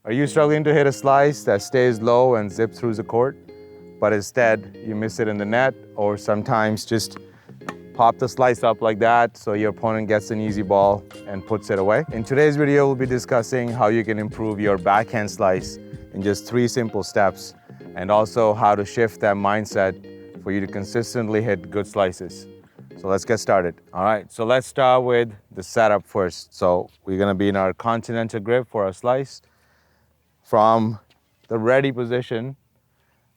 Are you struggling to hit a slice that stays low and zip through the court, but instead you miss it in the net, or sometimes just pop the slice up like that so your opponent gets an easy ball and puts it away? In today's video, we'll be discussing how you can improve your backhand slice in just 3 simple steps, and also how to shift that mindset for you to consistently hit good slices. So let's get started. All right, so let's start with the setup first. So we're gonna be in our continental grip for our slice. From the ready position,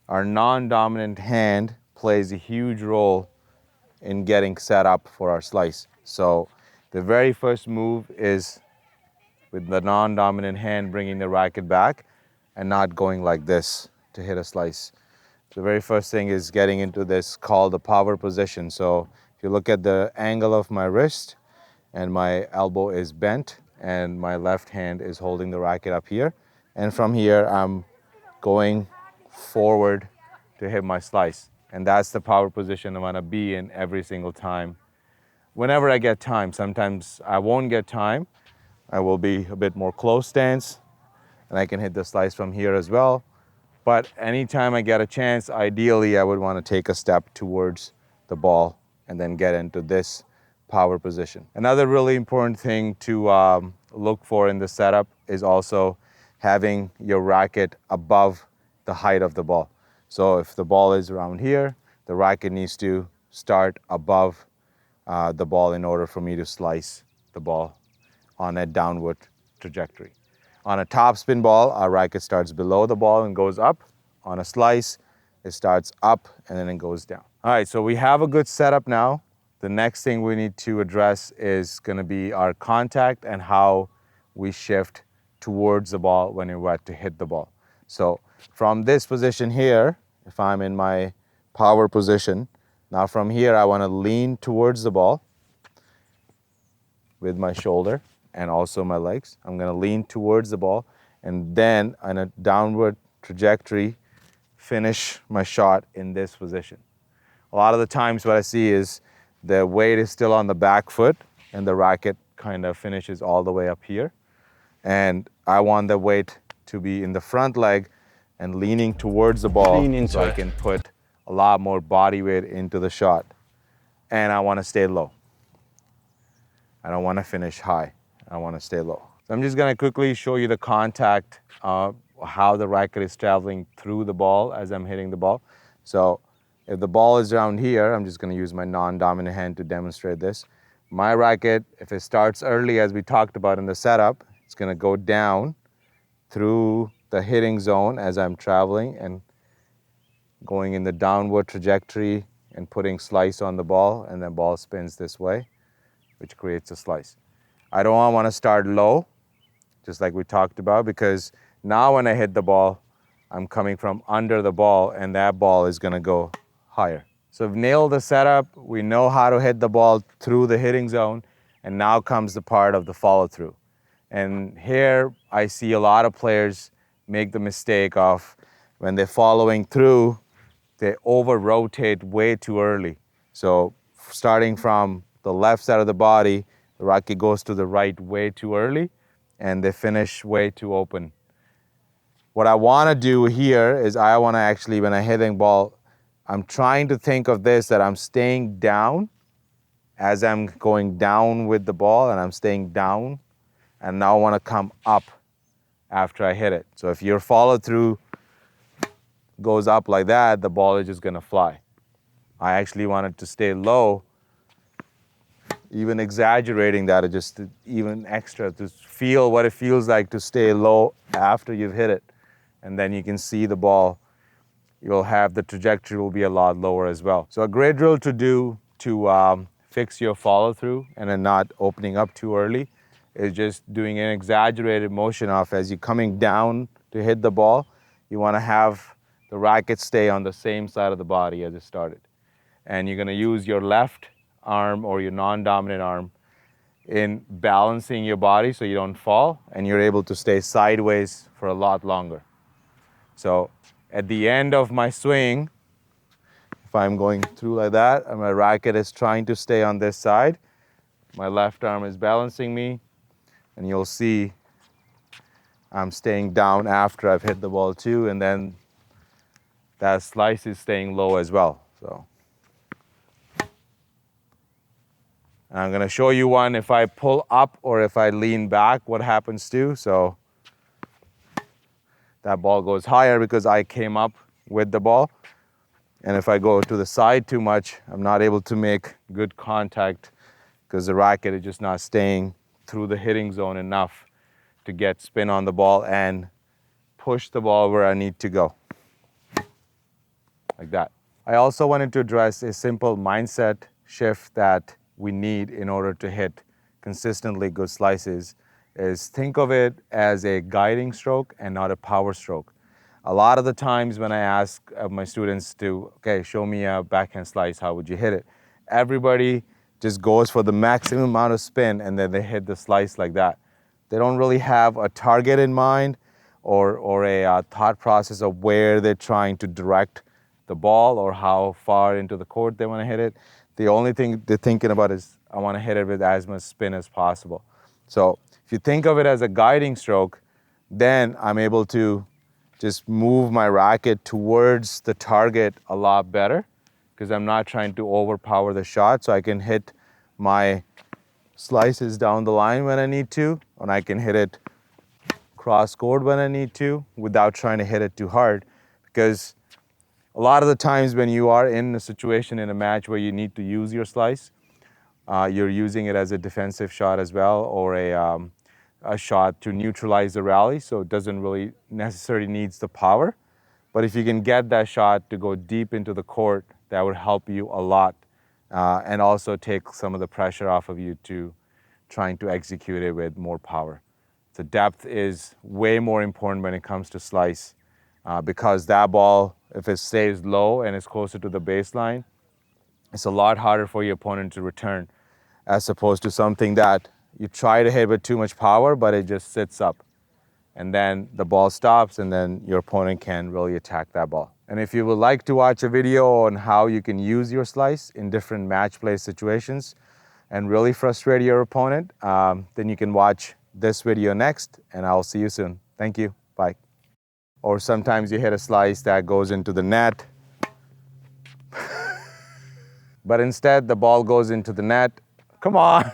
our non-dominant hand plays a huge role in getting set up for our slice. So the very first move is with the non-dominant hand bringing the racket back and not going like this to hit a slice. The very first thing is getting into this called the power position. So if you look at the angle of my wrist, and my elbow is bent and my left hand is holding the racket up here, and from here I'm going forward to hit my slice. And that's the power position I want to be in every single time. Whenever I get time, sometimes I won't get time, I will be a bit more close stance and I can hit the slice from here as well. But anytime I get a chance, ideally I would want to take a step towards the ball and then get into this power position. Another really important thing to look for in the setup is also having your racket above the height of the ball. So if the ball is around here, the racket needs to start above the ball in order for me to slice the ball on a downward trajectory. On a top spin ball, our racket starts below the ball and goes up. On a slice, it starts up and then it goes down. All right, so we have a good setup now. The next thing we need to address is going to be our contact and how we shift towards the ball when we're about to hit the ball. So from this position here, if I'm in my power position, now from here I want to lean towards the ball with my shoulder and also my legs. I'm going to lean towards the ball and then on a downward trajectory finish my shot in this position. A lot of the times what I see is the weight is still on the back foot and the racket kind of finishes all the way up here. And I want the weight to be in the front leg and leaning towards the ball so I can put a lot more body weight into the shot. And I want to stay low. I don't want to finish high. I want to stay low. So I'm just going to quickly show you the contact, how the racket is traveling through the ball as I'm hitting the ball. So if the ball is around here, I'm just going to use my non-dominant hand to demonstrate this. My racket, if it starts early, as we talked about in the setup, it's going to go down through the hitting zone as I'm traveling and going in the downward trajectory and putting slice on the ball, and then ball spins this way, which creates a slice. I don't want to start low, just like we talked about, because now when I hit the ball, I'm coming from under the ball and that ball is going to go higher. So we've nailed the setup, we know how to hit the ball through the hitting zone, and now comes the part of the follow through. And here I see a lot of players make the mistake of when they're following through, they over rotate way too early. So starting from the left side of the body, the racket goes to the right way too early and they finish way too open. What I want to do here is I want to actually, when I'm hitting ball, I'm trying to think of this, that I'm staying down as I'm going down with the ball and I'm staying down, and now I want to come up after I hit it. So if your follow through goes up like that, the ball is just going to fly. I actually want it to stay low, even exaggerating that, just even extra, to feel what it feels like to stay low after you've hit it. And then you can see the ball, you'll have the trajectory will be a lot lower as well. So a great drill to do to fix your follow through and then not opening up too early is just doing an exaggerated motion of, as you're coming down to hit the ball, you want to have the racket stay on the same side of the body as it started. And you're going to use your left arm or your non-dominant arm in balancing your body so you don't fall, and you're able to stay sideways for a lot longer. So at the end of my swing, if I'm going through like that and my racket is trying to stay on this side, my left arm is balancing me, and you'll see I'm staying down after I've hit the ball too, and then that slice is staying low as well. So I'm going to show you one if I pull up or if I lean back, what happens too. So that ball goes higher because I came up with the ball. And if I go to the side too much, I'm not able to make good contact because the racket is just not staying through the hitting zone enough to get spin on the ball and push the ball where I need to go, like that. I also wanted to address a simple mindset shift that we need in order to hit consistently good slices is think of it as a guiding stroke and not a power stroke. A lot of the times when I ask my students to, okay, show me a backhand slice, how would you hit it? Everybody just goes for the maximum amount of spin and then they hit the slice like that. They don't really have a target in mind or a thought process of where they're trying to direct the ball or how far into the court they want to hit it. The only thing they're thinking about is, I want to hit it with as much spin as possible. So if you think of it as a guiding stroke, then I'm able to just move my racket towards the target a lot better because I'm not trying to overpower the shot. So I can hit my slices down the line when I need to, and I can hit it cross court when I need to without trying to hit it too hard. Because a lot of the times when you are in a situation in a match where you need to use your slice, you're using it as a defensive shot as well, or a shot to neutralize the rally, so it doesn't really necessarily needs the power. But if you can get that shot to go deep into the court, that would help you a lot, and also take some of the pressure off of you to trying to execute it with more power. So depth is way more important when it comes to slice, because that ball, if it stays low and is closer to the baseline, it's a lot harder for your opponent to return, as opposed to something that you try to hit with too much power, but it just sits up. And then the ball stops, and then your opponent can really attack that ball. And if you would like to watch a video on how you can use your slice in different match play situations and really frustrate your opponent, then you can watch this video next, and I'll see you soon. Thank you. Bye. Or sometimes you hit a slice that goes into the net, but instead the ball goes into the net. Come on.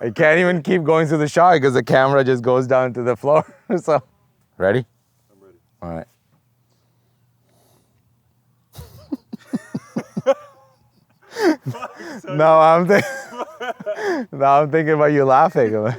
I can't even keep going through the shot because the camera just goes down to the floor. So, ready? I'm ready. All right. Now I'm thinking about you laughing.